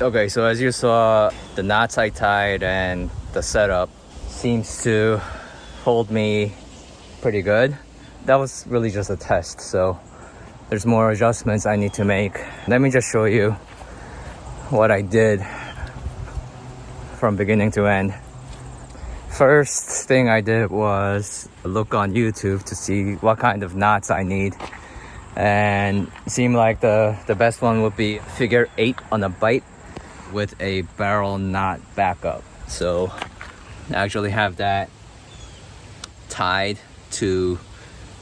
Okay, so as you saw, the knots I tied and the setup seems to hold me pretty good. That was really just a test, so there's more adjustments I need to make. Let me just show you what I did from beginning to end. First thing I did was look on YouTube to see what kind of knots I need, and it seemed like the best one would be figure 8 on a bight with a barrel knot backup. So I actually have that tied to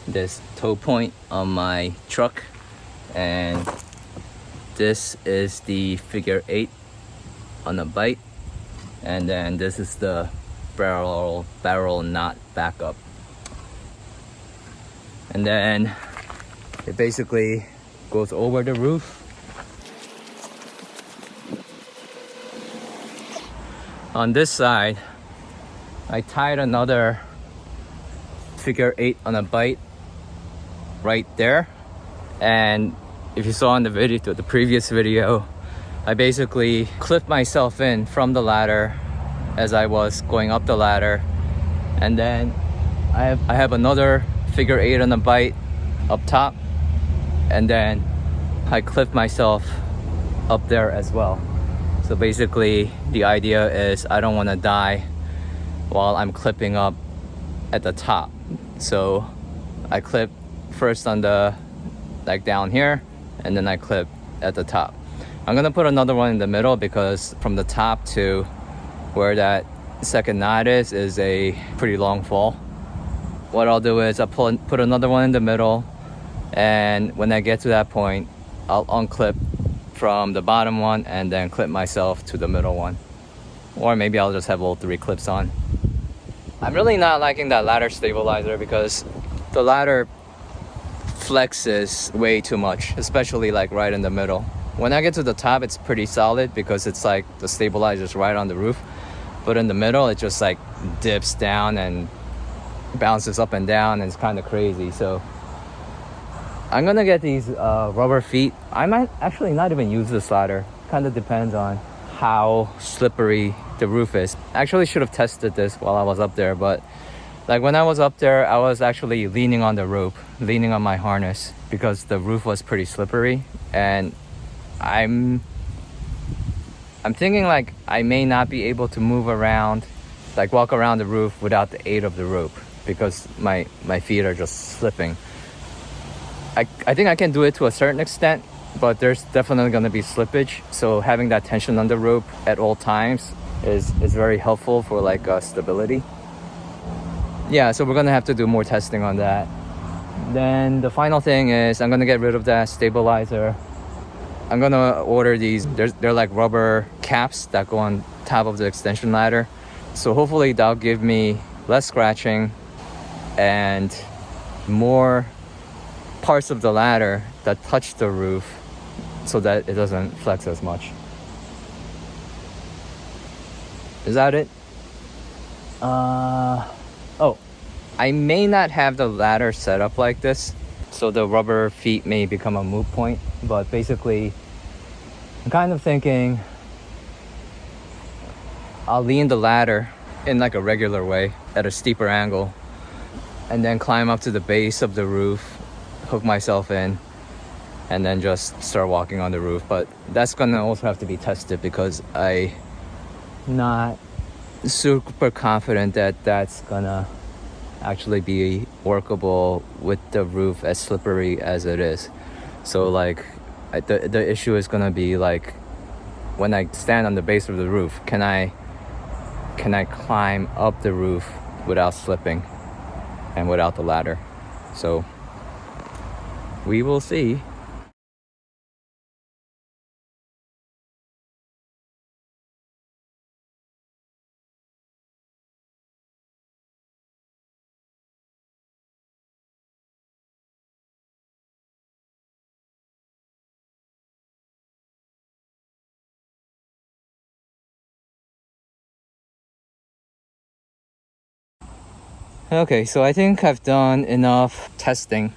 this tow point on my truck, and this is the figure 8 on a bight, and then this is the barrel knot backup. And then it basically goes over the roof. On this side, I tied another figure 8 on a bight right there. And if you saw in the video, the previous video, I basically clipped myself in from the ladder as I was going up the ladder, and then I have another figure 8 on a bight up top, and then I clipped myself up there as well. So basically the idea is I don't want to die while I'm clipping up at the top. So I clip first on the, like down here, and then I clip at the top. I'm gonna put another one in the middle because from the top to where that second knot is a pretty long fall. What I'll do is I'll put another one in the middle, and when I get to that point, I'll unclip from the bottom one and then clip myself to the middle one. Or maybe I'll just have all 3 clips on. I'm really not liking that ladder stabilizer because the ladder flexes way too much, especially like right in the middle. When I get to the top, it's pretty solid because it's like the stabilizer's right on the roof. But in the middle, it just like dips down and bounces up and down, and it's kind of crazy. So I'm gonna get these rubber feet. I might actually not even use this ladder. Kind of depends on how slippery the roof is. Actually should have tested this while I was up there, but like when I was up there, I was actually leaning on the rope, leaning on my harness because the roof was pretty slippery, and I'm thinking like I may not be able to move around, like walk around the roof without the aid of the rope because my feet are just slipping. I think I can do it to a certain extent, but there's definitely going to be slippage. So having that tension on the rope at all times is very helpful for like stability. Yeah, so we're going to have to do more testing on that. Then the final thing is I'm going to get rid of that stabilizer. I'm going to order these. They're like rubber caps that go on top of the extension ladder. So hopefully that'll give me less scratching and more parts of the ladder that touch the roof so that it doesn't flex as much. Is that it? Oh, I may not have the ladder set up like this, so the rubber feet may become a moot point, but basically I'm kind of thinking I'll lean the ladder in like a regular way at a steeper angle and then climb up to the base of the roof, hook myself in, and then just start walking on the roof. But that's gonna also have to be tested because I'm not super confident that that's gonna actually be workable with the roof as slippery as it is. So like the issue is gonna be like when I stand on the base of the roof, can I climb up the roof without slipping and without the ladder? So we will see. Okay, so I think I've done enough testing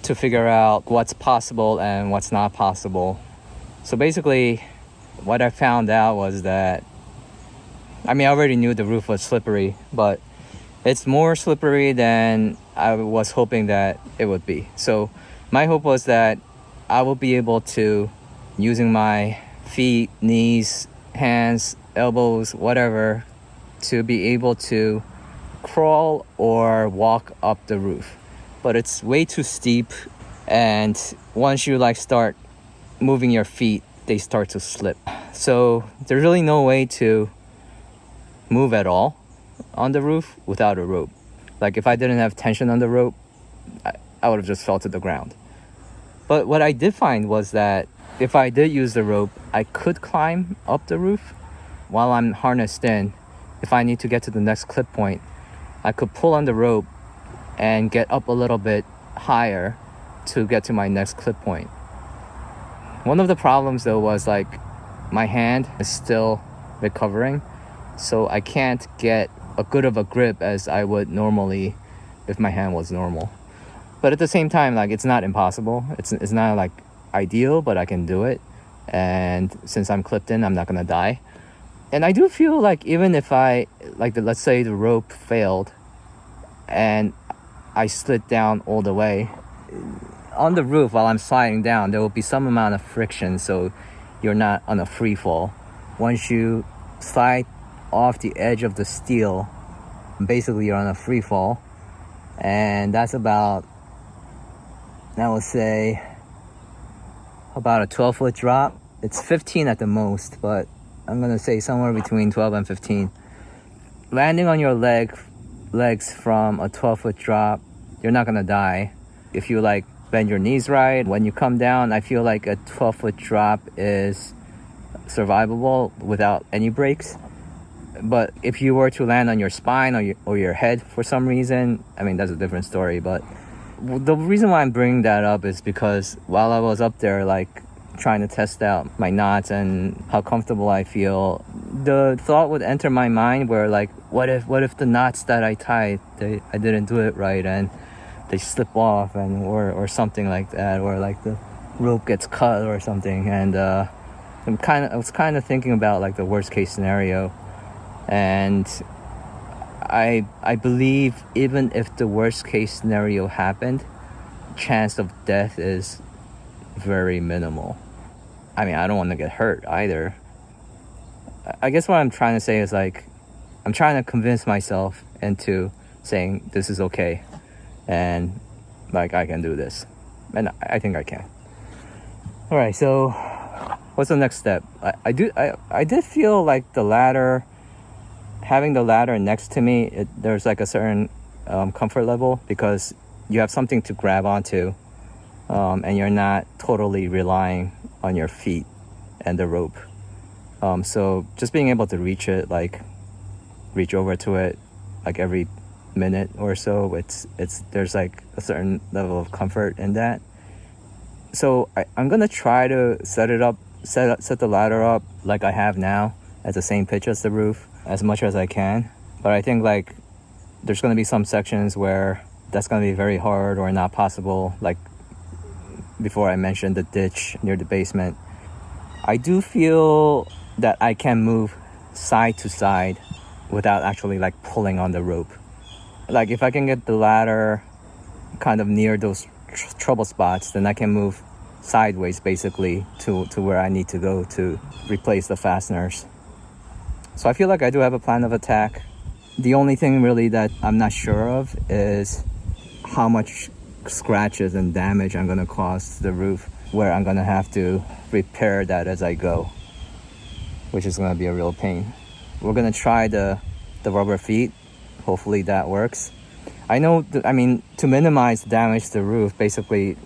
to figure out what's possible and what's not possible. So basically, what I found out was that, I mean, I already knew the roof was slippery, but it's more slippery than I was hoping that it would be. So my hope was that I will be able to, using my feet, knees, hands, elbows, whatever, to be able to crawl or walk up the roof. But it's way too steep, and once you like start moving your feet, they start to slip. So there's really no way to move at all on the roof without a rope. Like if I didn't have tension on the rope, I would have just fell to the ground. But what I did find was that if I did use the rope, I could climb up the roof while I'm harnessed in. If I need to get to the next clip point, I could pull on the rope and get up a little bit higher to get to my next clip point. One of the problems though was like my hand is still recovering, so I can't get a good of a grip as I would normally if my hand was normal. But at the same time, like it's not impossible. It's not like ideal, but I can do it. And since I'm clipped in, I'm not gonna die. And I do feel like even if I like let's say the rope failed and I slid down all the way on the roof while I'm sliding down, there will be some amount of friction, so you're not on a free fall. Once you slide off the edge of the steel, basically you're on a free fall, and that's about, I would say, about a 12-foot drop. It's 15 at the most, but I'm gonna say somewhere between 12 and 15. Landing on your legs from a 12-foot drop, you're not gonna die if you like bend your knees right. When you come down, I feel like a 12-foot drop is survivable without any breaks. But if you were to land on your spine or your head for some reason, I mean, that's a different story. But the reason why I'm bringing that up is because while I was up there, like trying to test out my knots and how comfortable I feel, the thought would enter my mind where like, what if the knots that I tied, I didn't do it right and they slip off, and or something like that, or like the rope gets cut or something. And I was kind of thinking about like the worst case scenario, and I believe even if the worst case scenario happened, chance of death is very minimal. I mean, I don't want to get hurt either. I guess what I'm trying to say is like, I'm trying to convince myself into saying this is okay, and like I can do this, and I think I can. All right, so what's the next step? I did feel like the ladder, having the ladder next to me, there's like a certain comfort level because you have something to grab onto, and you're not totally relying on your feet and the rope. So just being able to reach over to it like every minute or so, there's like a certain level of comfort in that. So I'm gonna try to set the ladder up like I have now at the same pitch as the roof as much as I can. But I think like there's gonna be some sections where that's gonna be very hard or not possible. Like before I mentioned the ditch near the basement, I do feel that I can move side to side without actually like pulling on the rope. Like if I can get the ladder kind of near those trouble spots, then I can move sideways basically to where I need to go to replace the fasteners. So I feel like I do have a plan of attack. The only thing really that I'm not sure of is how much scratches and damage I'm gonna cause to the roof, where I'm gonna have to repair that as I go, which is gonna be a real pain. We're gonna try the rubber feet. Hopefully that works. I know, to minimize damage to the roof, basically,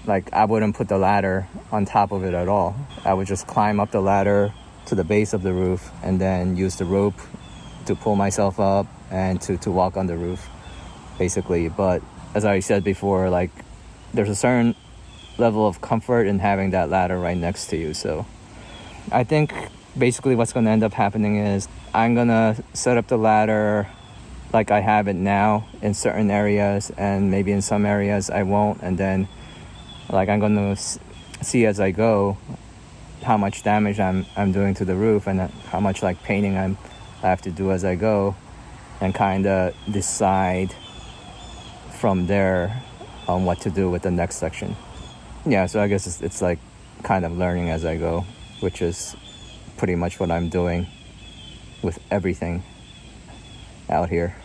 like I wouldn't put the ladder on top of it at all. I would just climb up the ladder to the base of the roof and then use the rope to pull myself up and to walk on the roof, basically. But as I said before, like there's a certain level of comfort in having that ladder right next to you. So I think basically what's going to end up happening is I'm going to set up the ladder like I have it now in certain areas, and maybe in some areas I won't. And then like I'm going to see as I go how much damage I'm doing to the roof, and how much like painting I have to do as I go, and kind of decide from there on what to do with the next section. Yeah, so I guess it's like kind of learning as I go, which is pretty much what I'm doing with everything out here.